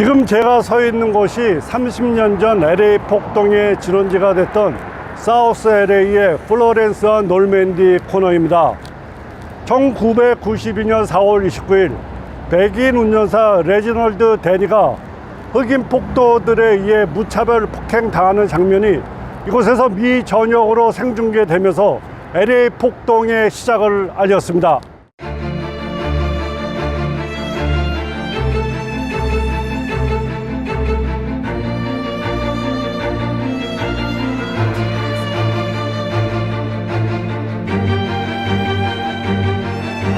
지금 제가 서 있는 곳이 30년 전 LA 폭동의 진원지가 됐던 사우스 LA의 플로렌스와 놀맨디 코너입니다. 1992년 4월 29일 백인 운전사 레지널드 데니가 흑인 폭도들에 의해 무차별 폭행당하는 장면이 이곳에서 미 전역으로 생중계되면서 LA 폭동의 시작을 알렸습니다.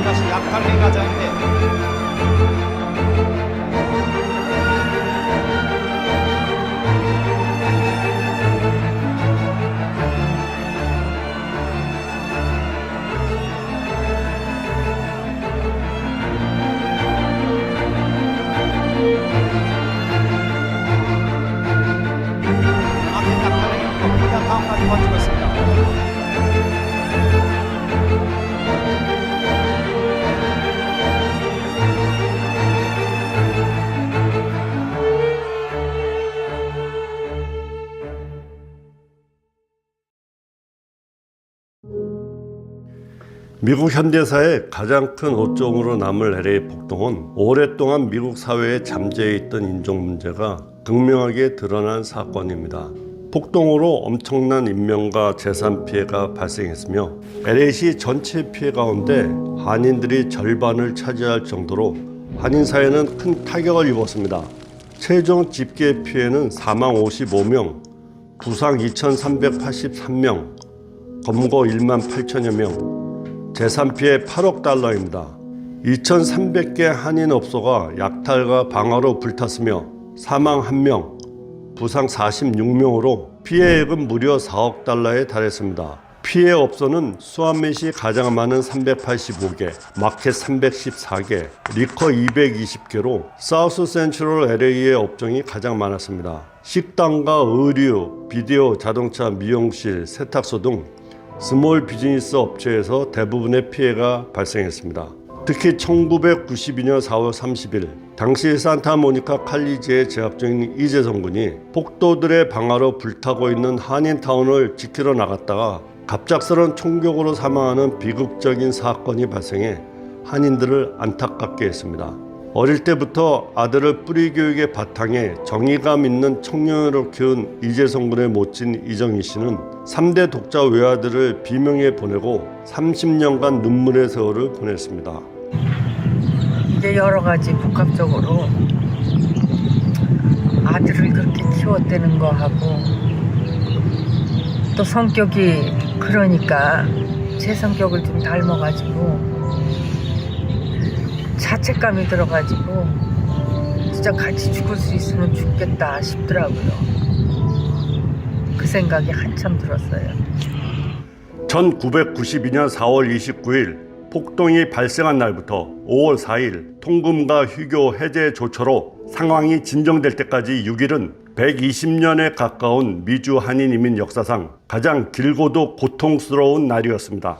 다시 약탈리 가자인데 앞에 약탈리 다음까지 버티고 있습니다. 미국 현대사의 가장 큰 오점으로 남을 LA 폭동은 오랫동안 미국 사회에 잠재해 있던 인종 문제가 극명하게 드러난 사건입니다. 폭동으로 엄청난 인명과 재산 피해가 발생했으며 LA시 전체 피해 가운데 한인들이 절반을 차지할 정도로 한인 사회는 큰 타격을 입었습니다. 최종 집계 피해는 사망 55명, 부상 2,383명, 검거 1만 8천여 명, 재산 피해 8억 달러입니다. 2,300개 한인 업소가 약탈과 방화로 불탔으며 사망 1명, 부상 46명으로 피해액은 무려 4억 달러에 달했습니다. 피해 업소는 수완맷이 가장 많은 385개, 마켓 314개, 리커 220개로 사우스 센트럴 LA의 업종이 가장 많았습니다. 식당과 의류, 비디오, 자동차, 미용실, 세탁소 등 스몰 비즈니스 업체에서 대부분의 피해가 발생했습니다. 특히 1992년 4월 30일 당시 산타모니카 칼리지에 재학 중인 이재성 군이 폭도들의 방화로 불타고 있는 한인타운을 지키러 나갔다가 갑작스런 총격으로 사망하는 비극적인 사건이 발생해 한인들을 안타깝게 했습니다. 어릴 때부터 아들을 뿌리교육의 바탕에 정의감 있는 청년으로 키운 이재성 군의 모친 이정희 씨는 3대 독자 외아들을 비명에 보내고 30년간 눈물의 세월을 보냈습니다. 이제 여러 가지 복합적으로 아들을 그렇게 키웠다는 거 하고 또 성격이 그러니까 제 성격을 좀 닮아가지고 자책감이 들어가지고 진짜 같이 죽을 수 있으면 죽겠다 싶더라고요. 그 생각이 한참 들었어요. 1992년 4월 29일 폭동이 발생한 날부터 5월 4일 통금과 휴교 해제 조처로 상황이 진정될 때까지 6일은 120년에 가까운 미주 한인 이민 역사상 가장 길고도 고통스러운 날이었습니다.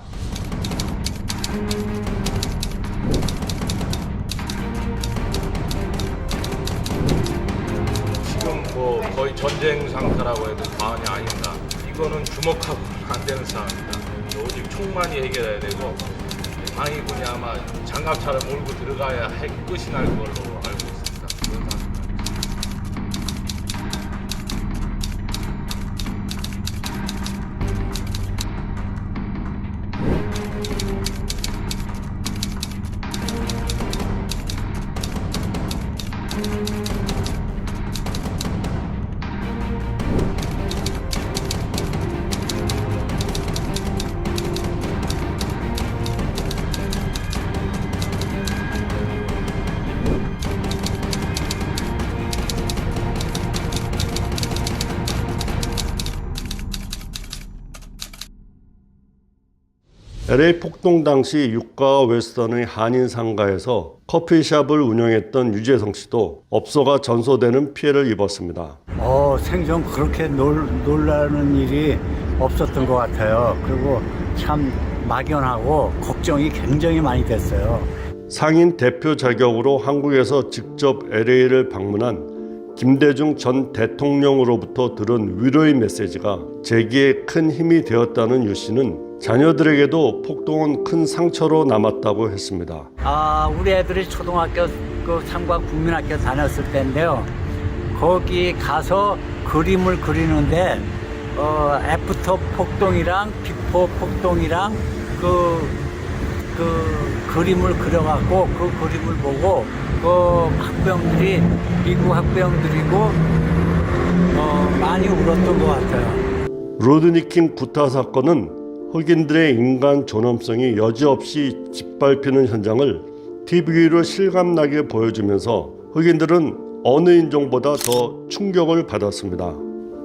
지금 뭐 거의 전쟁 상태라고 해도 과언이 아닙니다. 이거는 주목하고는 안 되는 상황입니다. 오직 총만이 해결해야 되고 방위군이 아마 장갑차를 몰고 들어가야 끝이 날 걸로 알고 있습니다. 그런 상황입니다. LA 폭동 당시 유가와 웨스턴의 한인 상가에서 커피숍을 운영했던 유재성 씨도 업소가 전소되는 피해를 입었습니다. 생전 그렇게 놀라는 일이 없었던 것 같아요. 그리고 참 막연하고 걱정이 굉장히 많이 됐어요. 상인 대표 자격으로 한국에서 직접 LA를 방문한 김대중 전 대통령으로부터 들은 위로의 메시지가 제기에 큰 힘이 되었다는 유 씨는 자녀들에게도 폭동은 큰 상처로 남았다고 했습니다. 우리 애들이 초등학교 그 삼각 국민학교 다녔을 때인데요. 거기 가서 그림을 그리는데 애프터 폭동이랑 비포 폭동이랑 그 그림을 그려갖고 그 그림을 보고 그 학부형들이 미국 학부형들이고 많이 울었던 것 같아요. 로드니킹 구타 사건은 흑인들의 인간 존엄성이 여지없이 짓밟히는 현장을 TV로 실감나게 보여주면서 흑인들은 어느 인종보다 더 충격을 받았습니다.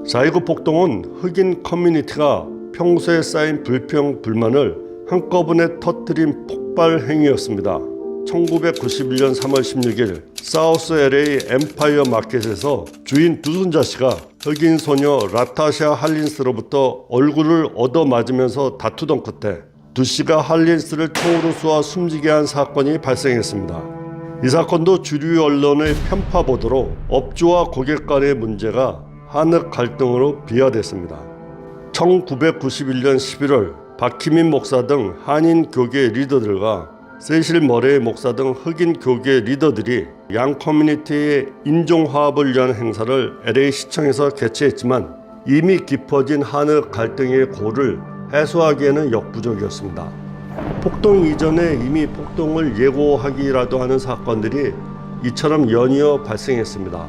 4.29 폭동은 흑인 커뮤니티가 평소에 쌓인 불평, 불만을 한꺼번에 터뜨린 폭발 행위였습니다. 1991년 3월 16일 사우스 LA 엠파이어 마켓에서 주인 두순자 씨가 흑인 소녀 라타샤 할린스로부터 얼굴을 얻어맞으면서 다투던 끝에 두 씨가 할린스를 총으로 쏘아 숨지게 한 사건이 발생했습니다. 이 사건도 주류 언론의 편파 보도로 업주와 고객 간의 문제가 한흑 갈등으로 비화됐습니다. 1991년 11월 박희민 목사 등 한인 교계 리더들과 세실 머레이 목사 등 흑인 교계 리더들이 양 커뮤니티의 인종화합을 위한 행사를 LA 시청에서 개최했지만 이미 깊어진 한흑 갈등의 골을 해소하기에는 역부족이었습니다. 폭동 이전에 이미 폭동을 예고하기라도 하는 사건들이 이처럼 연이어 발생했습니다.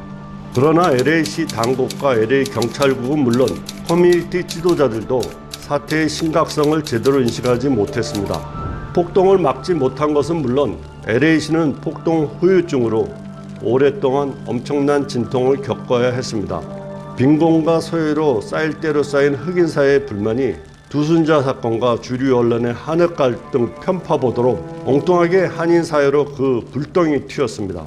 그러나 LA시 당국과 LA 경찰국은 물론 커뮤니티 지도자들도 사태의 심각성을 제대로 인식하지 못했습니다. 폭동을 막지 못한 것은 물론 LA시는 폭동 후유증으로 오랫동안 엄청난 진통을 겪어야 했습니다. 빈곤과 소외로 쌓일 대로 쌓인 흑인 사회의 불만이 두순자 사건과 주류 언론의 한흑 갈등 편파 보도로 엉뚱하게 한인 사회로 그 불똥이 튀었습니다.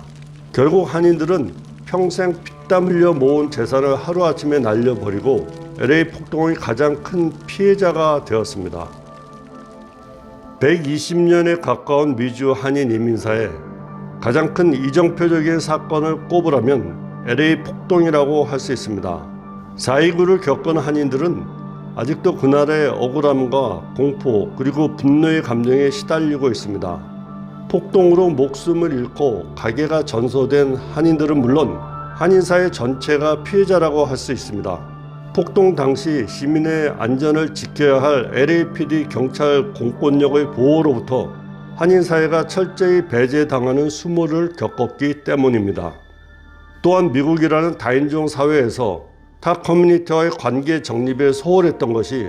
결국 한인들은 평생 피땀 흘려 모은 재산을 하루아침에 날려버리고 LA 폭동의 가장 큰 피해자가 되었습니다. 120년에 가까운 미주 한인 이민사에 가장 큰 이정표적인 사건을 꼽으라면 LA 폭동이라고 할 수 있습니다. 4.29를 겪은 한인들은 아직도 그날의 억울함과 공포 그리고 분노의 감정에 시달리고 있습니다. 폭동으로 목숨을 잃고 가게가 전소된 한인들은 물론 한인사회 전체가 피해자라고 할 수 있습니다. 폭동 당시 시민의 안전을 지켜야 할 LAPD 경찰 공권력의 보호로부터 한인사회가 철저히 배제당하는 수모를 겪었기 때문입니다. 또한 미국이라는 다인종 사회에서 타 커뮤니티와의 관계 정립에 소홀했던 것이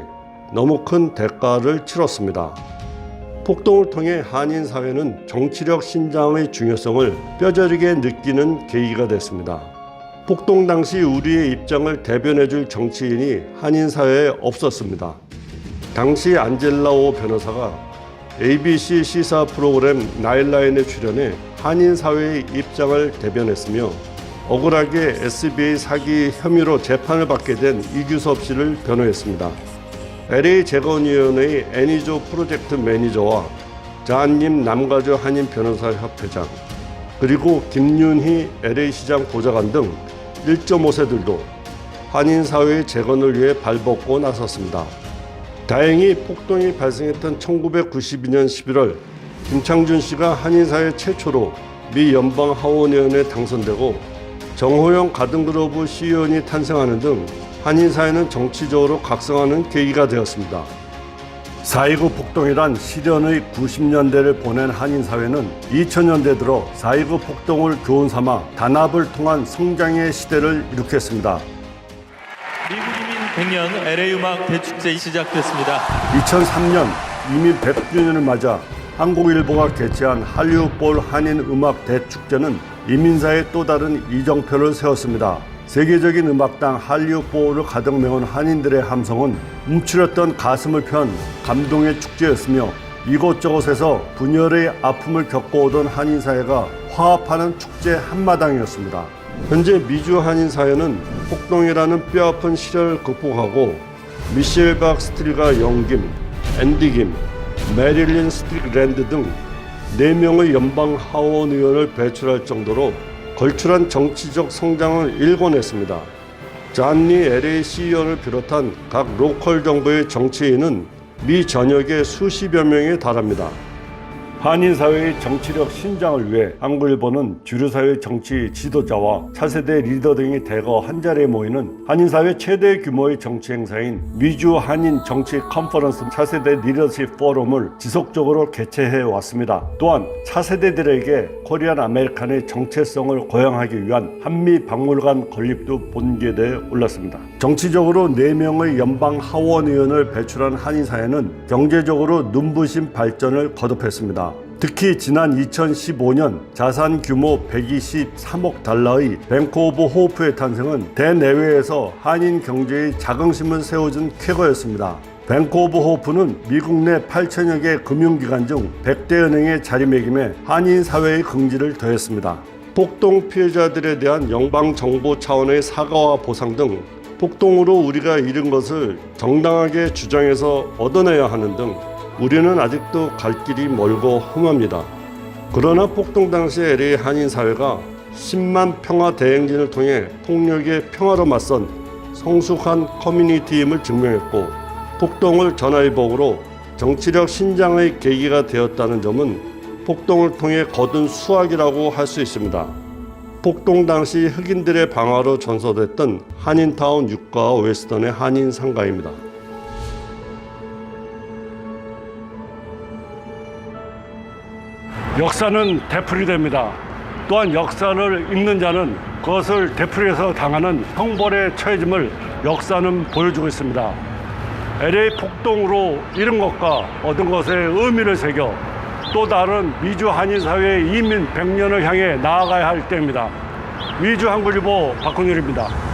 너무 큰 대가를 치렀습니다. 폭동을 통해 한인사회는 정치력 신장의 중요성을 뼈저리게 느끼는 계기가 됐습니다. 폭동 당시 우리의 입장을 대변해줄 정치인이 한인사회에 없었습니다. 당시 안젤라오 변호사가 ABC 시사 프로그램 나인라인에 출연해 한인사회의 입장을 대변했으며 억울하게 SBA 사기 혐의로 재판을 받게 된 이규섭 씨를 변호했습니다. LA 재건위원회의 애니조 프로젝트 매니저와 자한님 남가주 한인 변호사 협회장 그리고 김윤희 LA시장 보좌관 등 1.5세들도 한인사회의 재건을 위해 발벗고 나섰습니다. 다행히 폭동이 발생했던 1992년 11월 김창준 씨가 한인사회 최초로 미 연방하원의원에 당선되고 정호영 가든그로브 CEO원이 탄생하는 등 한인사회는 정치적으로 각성하는 계기가 되었습니다. 4.29 폭동이란 시련의 90년대를 보낸 한인사회는 2000년대 들어 4.29 폭동을 교훈삼아 단합을 통한 성장의 시대를 일으켰습니다. 미국 이민 100년 LA 음악 대축제 시작됐습니다. 2003년 이민 100주년을 맞아 한국일보가 개최한 할리우드 한인 음악 대축제는 이민사의 또 다른 이정표를 세웠습니다. 세계적인 음악당 할리우드를 가득 메운 한인들의 함성은 움츠렸던 가슴을 편 감동의 축제였으며 이곳저곳에서 분열의 아픔을 겪어오던 한인사회가 화합하는 축제 한마당이었습니다. 현재 미주 한인사회는 폭동이라는 뼈아픈 시련을 극복하고 미셸 박 스트리가 영김, 앤디 김, 메릴린 스트릭랜드 등 4명의 연방 하원 의원을 배출할 정도로 걸출한 정치적 성장을 일궈냈습니다. 잔니 LA 시의원을 비롯한 각 로컬 정부의 정치인은 미 전역에 수십여 명에 달합니다. 한인 사회의 정치력 신장을 위해 한국일보는 주류 사회 정치 지도자와 차세대 리더 등이 대거 한자리에 모이는 한인 사회 최대 규모의 정치 행사인 미주 한인 정치 컨퍼런스 차세대 리더십 포럼을 지속적으로 개최해 왔습니다. 또한 차세대들에게 코리안 아메리칸의 정체성을 고양하기 위한 한미 박물관 건립도 본궤대에 올랐습니다. 정치적으로 4명의 연방 하원 의원을 배출한 한인 사회는 경제적으로 눈부신 발전을 거듭했습니다. 특히 지난 2015년 자산 규모 123억 달러의 뱅크 오브 호프의 탄생은 대내외에서 한인 경제의 자긍심을 세워준 쾌거였습니다. 뱅크 오브 호프는 미국 내 8천여 개 금융기관 중 100대 은행의 자리매김에 한인 사회의 긍지를 더했습니다. 폭동 피해자들에 대한 연방정부 차원의 사과와 보상 등 폭동으로 우리가 잃은 것을 정당하게 주장해서 얻어내야 하는 등 우리는 아직도 갈 길이 멀고 험합니다. 그러나 폭동 당시 LA 한인 사회가 10만 평화 대행진을 통해 폭력의 평화로 맞선 성숙한 커뮤니티임을 증명했고 폭동을 전화위복으로 정치력 신장의 계기가 되었다는 점은 폭동을 통해 거둔 수확이라고 할 수 있습니다. 폭동 당시 흑인들의 방화로 전소됐던 한인타운 6가와 웨스턴의 한인 상가입니다. 역사는 되풀이됩니다. 또한 역사를 읽는 자는 그것을 되풀이해서 당하는 형벌에 처해짐을 역사는 보여주고 있습니다. LA 폭동으로 잃은 것과 얻은 것에 의미를 새겨 또 다른 미주 한인 사회의 이민 100년을 향해 나아가야 할 때입니다. 미주 한국일보 박훈일입니다.